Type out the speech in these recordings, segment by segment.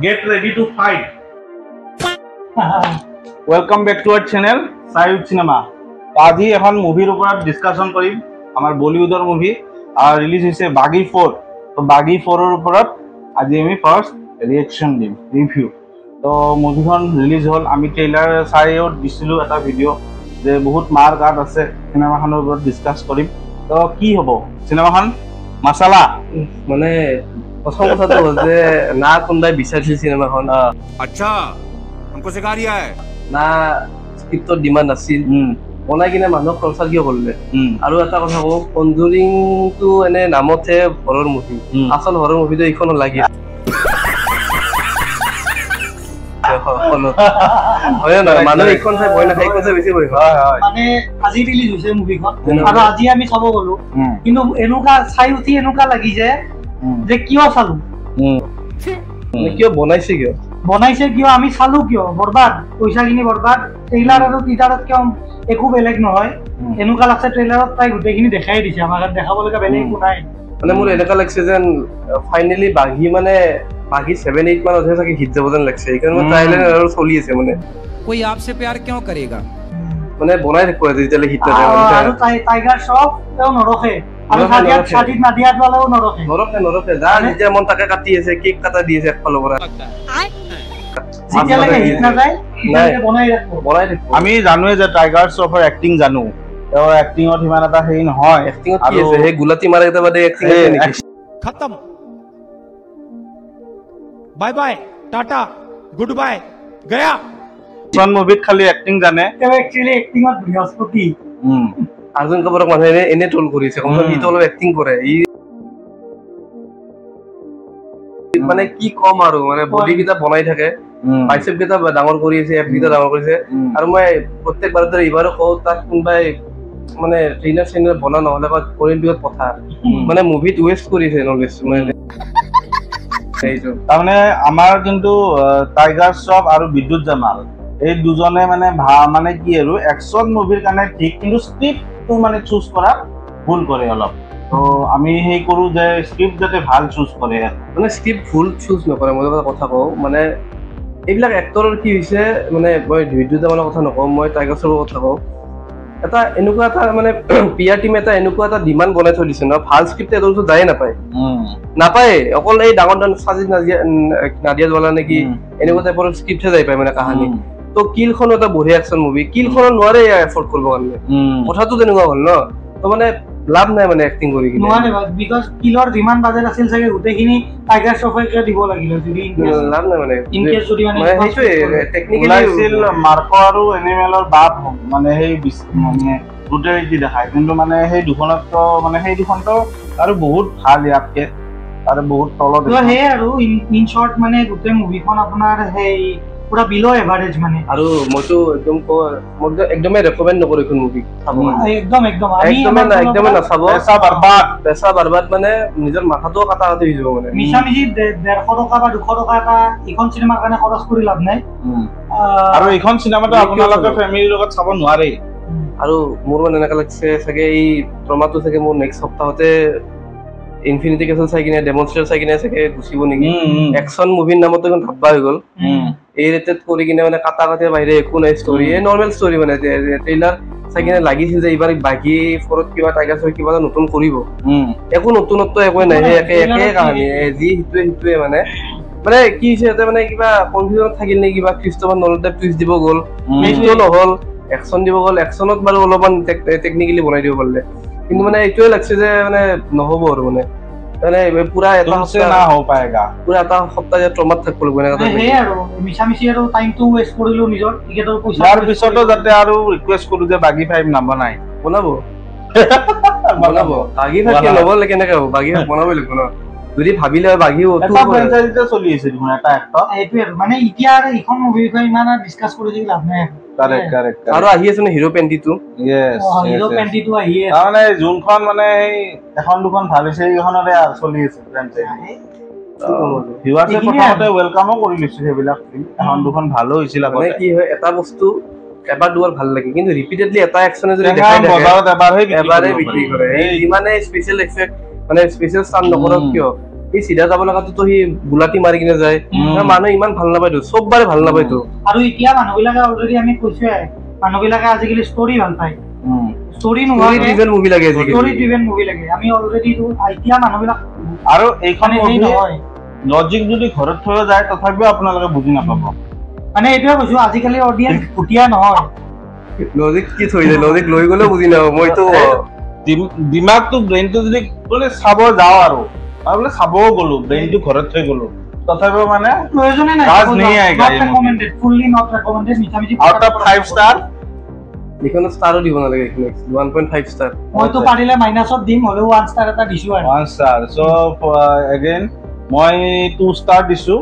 get ready to fight. Welcome back to our channel Sayud Cinema. আজি এখন মুভিৰ ওপৰত discussion কৰিম আমাৰ বলিউডৰ মুভি আৰু ৰিলিজ হৈছে বাগী 4 তো বাগী 4 ৰ ওপৰত আজি আমি ফাৰ্স্ট ৰিঅ্যাকশন দিম ৰিভিউ তো মুভিখন ৰিলিজ হল আমি ট্ৰেইলাৰ চাইও দিছিলো এটা ভিডিও যে বহুত মাৰ কাট আছে সিনেমাখনৰ ওপৰত ডিসকাস কৰিম তো কি হ'ব সিনেমাখন মছলা মানে প্ৰথম কথা তো যে না কোনবাই বিচাৰিছে সিনেমাখন अच्छा हमको सिखा रिया है না স্ক্ৰিপ্টৰ ডিমান্ড আছিল বনাই কিনে মানুহক খৰচা কিয় কৰিলে আৰু এটা কথা কওঁ কনজুৰিং তো এনে নামতে হৰৰ মুভি আসল হৰৰ মুভিটো এইখন লাগি হয় না মানুহ এইখন চাই ভয় নাখাই কৈছে বেছি ভয় মানে আজি ৰিলিজ হৈছে মুভিখন আৰু আজি আমি চাব গলো কিন্তু এনেকা চাই উঠি এনেকা লাগিছে যে কিয় চালো কিয় বনাইছে কিয় আমি চালো কিয় বৰবাদ পইচাখিনি বৰবাদ ট্ৰেইলাৰ আৰু টিজাৰত কিয় একো বেলেগ নহয় এনেকা লাগছে ট্ৰেইলাৰত তাই গোটেইখিনি দেখাই দিছে আমাক দেখাবলগা বেলেগ একো নাই মানে মোৰ এনেকা লাগছে যেন ফাইনালি বাগী মানে বাকি 7-8 মান আছে সাকি হিট যাব যেন লাগছে এইকাৰণে মই ট্ৰাইলাৰ আৰু চলি আছে মানে कोई आपसे प्यार क्यों करेगा মানে বনাই দেখো যেতিয়ালে হিট নাযায় আৰু টাইগাৰ শ্ৰফ তেও নৰখে আৰু সাজিদ নাদিয়াত वालाও নৰখে যা যেতিয়া মন তাকে কাটি আছে কেক কাটা দি আছে একফালৰ পৰা যেতিয়ালে হিট নাযায় বনাই দেখো আমি জানোৱে যে টাইগাৰ শ্ৰফৰ এক্টিং জানো তেওঁ এক্টিংত ইমান এটা হেৰি নহয় এক্টিংত কি আছে হে গুলাটি মাৰা এটা বাদে এক্টিং আছে নেকি खत्म bye bye tata goodbye गया জন মুভিত খালি এক্টিং জানে তেওঁ একচুয়ালি এক্টিংত বৃহস্পতি আৰ্জুন কাপুৰক মানুহে এনে ট্ৰল কৰিছে কম ই তো অলপ এক্টিং কৰে ই মানে কি কম আৰু মানে বডি কিটা বনাই থাকে বাইসেপ কিটা ডাঙৰ কৰি আছে এপ কিটা ডাঙৰ কৰিছে আৰু মই প্ৰত্যেকবাৰ দৰে ইবাৰো কও তাক কোনবাই মানে ট্ৰেইনাৰ বনা নহলে অলিম্পিকত পঠা মানে মুভিত ওয়েস্ট কৰিছে নলেজ মানে তাৰমানে আমাৰ কিন্তু টাইগাৰ শ্ৰফ আৰু বিদ্যুৎ জামাল এই দুজনে মানে মানে কি আৰু একশন মুভিৰ কাৰণে ঠিক কিন্তু স্ক্ৰিপ্টটো মানে চুজ কৰা ভুল কৰে অলপ তো আমি হেই কৰো যে স্ক্ৰিপ্ট যাতে ভাল চুজ কৰে মানে স্ক্ৰিপ্ট ভুল চুজ নকৰে মই কথা কওঁ মানে এইবিলাক এক্টৰৰ কি হৈছে মানে মই বিদ্যুৎ জামালৰ কথা নকওঁ মই টাইগাৰ শ্ৰফৰ কথা কওঁ এটা এনেকুৱা এটা মানে পিআৰ টিম এটা এনেকুৱা এটা ডিমান্ড বনাই থৈ দিছে ন ভাল স্ক্ৰিপ্ট এটো যায় নাপায় অকল এই ডাঙৰ সাজিদ নাদিয়াত वाला নেকি এনেকুৱা টাইপৰ স্ক্ৰিপ্টে যায় পায় মানে কাহিনী তো কিলখন এটা বঢ়িয়া একশন মুভি কিলখন নোৱাৰে এফৰ্ট কৰিব কাৰণে কথাটো তেনেকুৱা হ'ল ন তো মানে লাভ নাই মানে এক্টিং কৰি কিনে নোৱাৰে বিকজ কিলৰ যিমান বাজেট আছিল চাগে গোটেইখিনি টাইগাৰ শ্ৰফকে দিব লাগিল যদি লাভ নাই মানে ইনকেছ যদি মানে সেইটোৱে টেকনিক্যালি আছিল মাৰ্কো আৰু এনিমেলৰ বাপ মানে সেই মানে ব্ৰুটেলিটি দেখায় কিন্তু মানে সেই দুখনতো মানে সেই দুখনতো আৰু বহুত ভাল ইয়াতকে আৰু বহুত তলত হে আৰু ইন শৰ্ট মানে গোটেই মুভিখন আপোনাৰ সেই পুৰা বিলো এভাৰেজ মানে আৰু মইতো একদমে ৰেকমেন্ড নকৰো এখন মুভি চাব একদম না চাব পেছা বৰবাদ মানে নিজৰ মাথাটো কাটা হৈ যাব মানে মিছামিছি 150 টকা বা 200 টকা এটা এখন চিনেমাৰ কাৰণে খৰচ কৰি লাভ নাই আৰু এইখন চিনেমাটো আপোনালোকে ফ্যামিলিৰ লগত চাব নোৱাৰে আৰু মোৰ মানে এনেকা লাগছে চাগে এই ট্ৰমাটো চাগে মোৰ নেক্সট সপ্তাহতে ইনফিনিটি কেছল চাই কিনে ডেমনস্ট্ৰেট চাই কিনে চাগে গুছিব নেকি একশন মুভিৰ নামত এখন ধাপ্পা হৈ গ'ল এই ৰেটেড কৰি কিনে মানে কাটা কাটিৰ বাহিৰে একো নাই ষ্টৰি এই নৰ্মেল ষ্টৰি মানে ট্ৰেইলাৰ চাই কিনে লাগিছিল যে এইবাৰ বাকি ফৰত কিবা টাইগাৰ শ্ৰফ কিবা নতুন কৰিব একো নতুনত্ব একো নাই একে কাহিনী যি হিটোৱে মানে মানে কি হৈছে এটা মানে কিবা কনফিউজন থাকিল নে কিবা ক্ৰিষ্টফাৰ নলন টাইপ টুইষ্ট দিব গ'ল টুইষ্টটো নহল একশন দিব গ'ল একশনত বাৰু অলপমান টেকনিক্যালি বনাই দিব পাৰিলে কিন্তু মানে এইটোৱে লাগছে যে মানে নহব আৰু মানে পুৰা এটা না হ'ব পায়েগা পুৰা এটা সপ্তাহ যে ট্ৰমাত থাকিব লাগিব এনেকা হে আৰু মিছামিছি আৰু টাইমটো ৱেষ্ট কৰিলো নিজৰ টিকেটৰ পইচা তাৰ পিছতো যাতে আৰু ৰিকুৱেষ্ট কৰো যে বাগী 5 নবনাই বনাব বাগী 5 নবনালে কেনেকে হ'ব বাগী 5 বনাব লাগিব ন যদি ভাবিলে বাগী এটা ফ্ৰেঞ্চাইজিতে চলি আছে দেখোন এটা এইটোৱে মানে এতিয়া আৰু এখন মুভিৰ বিষয়ে ইমান ডিসকাস কৰি যে লাভ নাই কাৰেক্ট আৰু আহি আছে ন হিৰো পেণ্টিটো হিৰো পেণ্টিটো আহি আছে মানে যোনখন মানে এই এখন দুখন ভাল হৈছে এইখনৰে চলি আছে ফ্ৰেঞ্চাইজি হিৱাছে প্ৰথমতে ৱেলকামো কৰি লৈছে সেইবিলাক এখন দুখন ভালো হৈছিল মানে কি হয় এটা বস্তু এবাৰ দুবাৰ ভাল লাগে কিন্তু ৰিপিটেডলি এটা একচনে যদি দেখাই থাকে বজাৰত এবাৰহে বিক্ৰী কৰে এই মানে স্পেশাল এফেক্ট মানে স্পেশাল স্টান নকৰক কিয় এই চিধা যাব লগাতো সি বুলাটি মাৰি কিনে যায় মানুহে ইমান ভাল নাপায়তো চববাৰে ভাল নাপায়তো আৰু এতিয়া মানুহবিলাকে অলৰেডি আমি কৈছোৱে মানুহবিলাকে আজিকালি ষ্টৰি ভাল পায় ষ্টৰি নোহোৱাকে ষ্টৰি মুভি লাগে আজিকালি ষ্টৰি ড্ৰিভেন মুভি লাগে আমি অলৰেডি এতিয়া মানুহবিলাক আৰু এইখন মানে মুভি নহয় লজিক যদি ঘৰত থৈ যায় তথাপিও আপোনালোকে বুজি নাপাব মানে এইটোৱে কৈছো আজিকালি অডিয়েন্স ভুটীয়া নহয় লজিক কি থৈ যায় লজিক লৈ গ'লেও বুজি নাপাব মইতো দিমাগটো ব্ৰেইনটো যদি বোলে চাব যাওঁ আৰু বোলে চাবও গ'লো ব্ৰেইনটো ঘৰত থৈ গ'লো তথাপিও মানে প্ৰয়োজনে নাই ৰাজ नहीं आएगा ये ৰেকমেন্ডেড ফুললি নট ৰেকমেন্ডেড মিছামিছি আউট অফ 5 ষ্টাৰ এইখনত ষ্টাৰো দিব নালাগে এইখনত 1.5 ষ্টাৰ মইতো পাৰিলে মাইনাছত দিম হ'লেও 1 ষ্টাৰ এটা দিছো আৰু 1 ষ্টাৰ সো এগেইন মই 2 ষ্টাৰ দিছো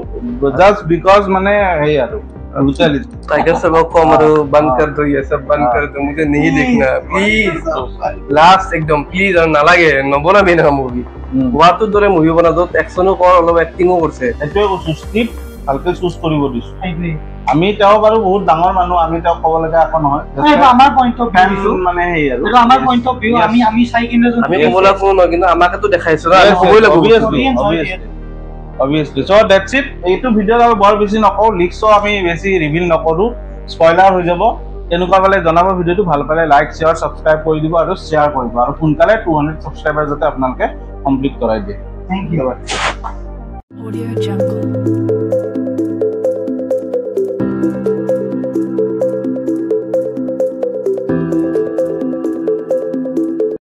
জাস্ট বিকজ মানে হেই আৰু brutality टाइगर साहब को मरो बंद कर दो ये सब बंद कर दो मुझे नहीं देखना प्लीज लास्ट एकदम प्लीज और ना लगे नबना भी ना मूवी वातो दरे मूवी बना दो एक्शनो कर অলপ এক্টিংও করছে এটোৱে কৈছো স্ক্ৰিপ্ট ভালকে চুজ কৰিব দিছো সেইটোৱে আমি তেওঁ বাৰু বহুত ডাঙৰ মানুহ আমি তেওঁ ক'ব লগা একো নহয় এইটো আমাৰ পইণ্ট অফ ফেন ভিউ মানে হেই আৰু এইটো আমাৰ পইণ্ট অফ ভিউ আমি চাই কিনে আমি কমলা কোনো ন কিন্তু আমাকে তো দেখাইছো না আমি কবই লাগব obviously so that's it এইটো ভিডিঅ আৰু বৰ বেছি নকও লিক্সও আমি বেছি ৰিভিল নকৰো স্পইলাৰ হৈ যাব এনেকুৱা বলে জনাব ভিডিঅটো ভাল পালে লাইক শেয়াৰ সাবস্ক্ৰাইব কৰি দিব আৰু শেয়াৰ কৰিব আৰু সোনকালে 200 সাবস্ক্ৰাইবাৰ যাতে আপোনালোকে কমপ্লিট কৰাই দিয়ে থ্যাংক ইউ Audio Jungle.